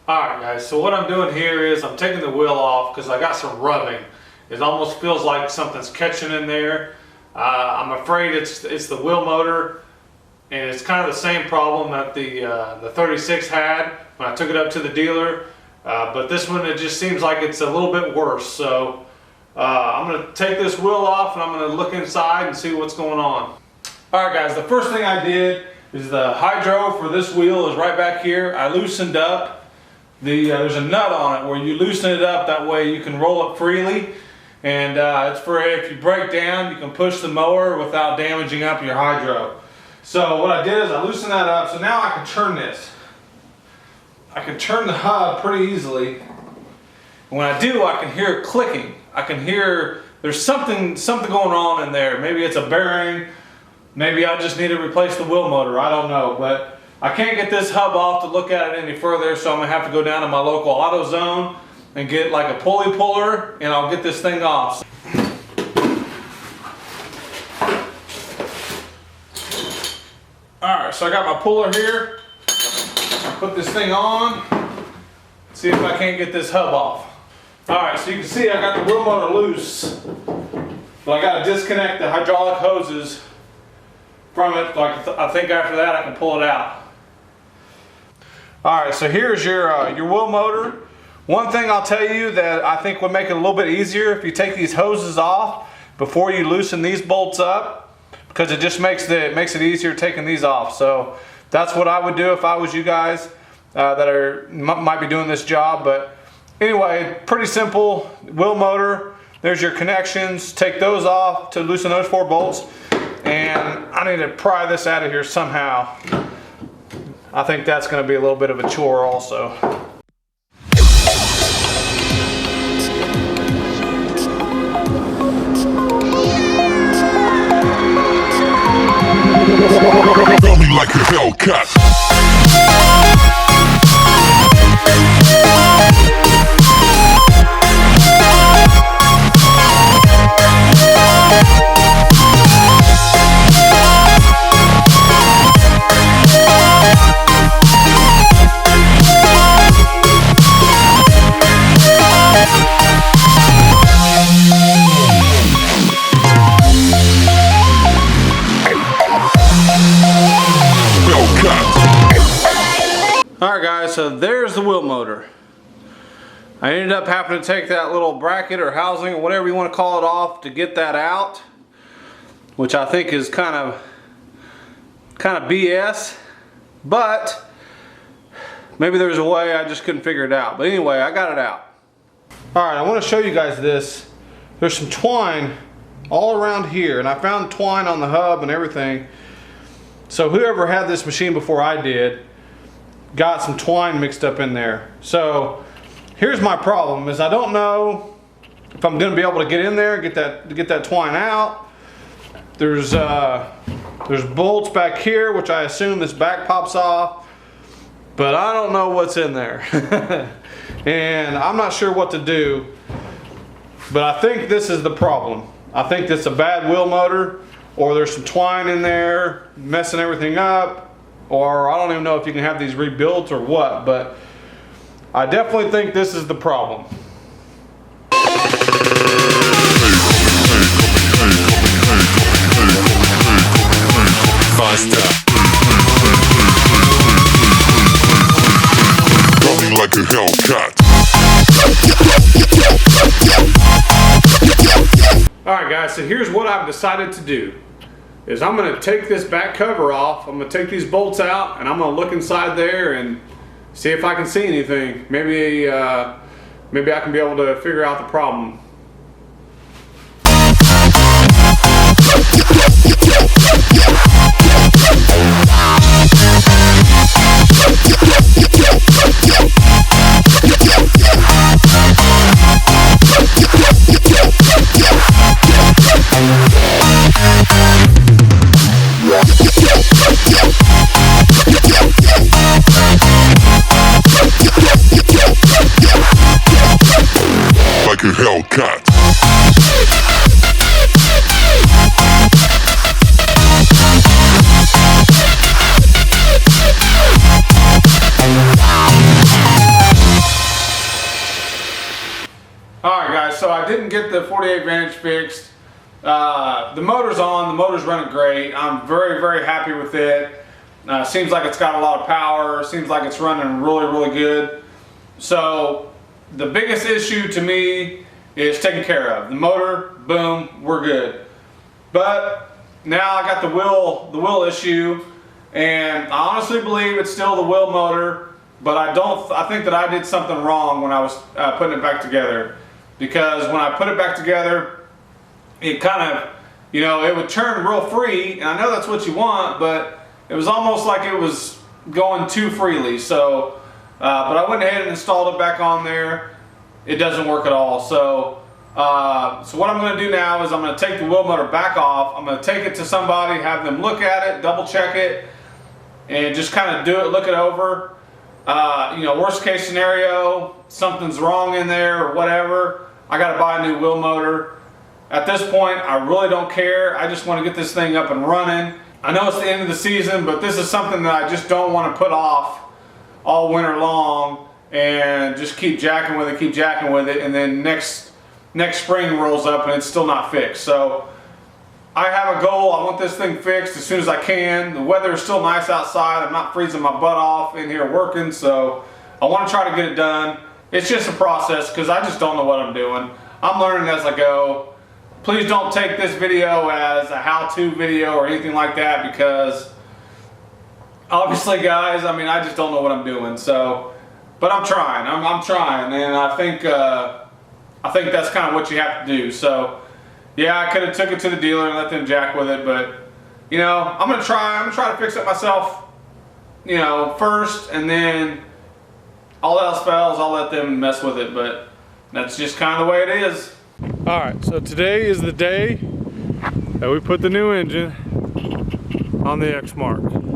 Alright guys, so what I'm doing here is I'm taking the wheel off because I got some rubbing. It almost feels like something's catching in there. I'm afraid it's the wheel motor, and it's kind of the same problem that the 36 had when I took it up to the dealer. But this one, it just seems like it's a little bit worse. So I'm going to take this wheel off and I'm going to look inside and see what's going on. Alright guys, the first thing I did is the hydro for this wheel is right back here. I loosened up. There's a nut on it where you loosen it up, that way you can roll it freely, and it's for if you break down you can push the mower without damaging up your hydro. So what I did is I loosened that up, so now I can turn this. I can turn the hub pretty easily, and when I do I can hear it clicking. I can hear there's something going on in there. Maybe it's a bearing, maybe I just need to replace the wheel motor, I don't know, but I can't get this hub off to look at it any further, so I'm going to have to go down to my local AutoZone and get like a pulley puller, and I'll get this thing off. Alright, so I got my puller here. I'll put this thing on, see if I can't get this hub off. Alright, so you can see I got the wheel motor loose, but I got to disconnect the hydraulic hoses from it. Like I think after that I can pull it out. Alright, so here's your wheel motor. One thing I'll tell you that I think would make it a little bit easier if you take these hoses off before you loosen these bolts up, because it just makes it easier taking these off. So that's what I would do if I was you guys that might be doing this job. But anyway, pretty simple wheel motor. There's your connections. Take those off to loosen those 4 bolts. And I need to pry this out of here somehow. I think that's going to be a little bit of a chore also. Feel me like a Hellcat. Alright guys, so there's the wheel motor. I ended up having to take that little bracket or housing or whatever you want to call it off to get that out, which I think is kind of BS, but maybe there's a way, I just couldn't figure it out. But anyway, I got it out. Alright, I want to show you guys this. There's some twine all around here, and I found twine on the hub and everything. So whoever had this machine before I did got some twine mixed up in there. So here's my problem, is I don't know if I'm going to be able to get in there and get that twine out. There's bolts back here, which I assume this back pops off, but I don't know what's in there. And I'm not sure what to do, but I think this is the problem. I think this is a bad wheel motor, or there's some twine in there messing everything up, or I don't even know if you can have these rebuilt or what, but I definitely think this is the problem. Running like a Hellcat. Alright guys, so here's what I've decided to do. Is I'm going to take this back cover off, I'm going to take these bolts out, and I'm going to look inside there and see if I can see anything. Maybe I can be able to figure out the problem. Like a Hellcat. so I didn't get the 48 Vantage fixed. The motor's on, the motor's running great. I'm very, very happy with it. Seems like it's got a lot of power. Seems like it's running really, really good. So the biggest issue to me is taken care of. The motor, boom, we're good. But now I got the wheel issue, and I honestly believe it's still the wheel motor, but I think that I did something wrong when I was putting it back together. Because when I put it back together, it kind of, you know, it would turn real free, and I know that's what you want, but it was almost like it was going too freely. So, but I went ahead and installed it back on there. It doesn't work at all. So, so what I'm going to do now is I'm going to take the wheel motor back off. I'm going to take it to somebody, have them look at it, double check it, and just kind of look it over. You know, worst case scenario, something's wrong in there or whatever, I got to buy a new wheel motor. At this point, I really don't care. I just want to get this thing up and running. I know it's the end of the season, but this is something that I just don't want to put off all winter long and just keep jacking with it, and then next spring rolls up and it's still not fixed. So I have a goal. I want this thing fixed as soon as I can. The weather is still nice outside. I'm not freezing my butt off in here working, so I want to try to get it done. It's just a process because I just don't know what I'm doing. I'm learning as I go. Please don't take this video as a how-to video or anything like that, because obviously, guys, I mean, I just don't know what I'm doing. So, but I'm trying. I'm trying, and I think that's kind of what you have to do. So, yeah, I could have took it to the dealer and let them jack with it, but you know, I'm gonna try to fix it myself, you know, first, and then all else fails, I'll let them mess with it. But that's just kind of the way it is. All right, so today is the day that we put the new engine on the Exmark.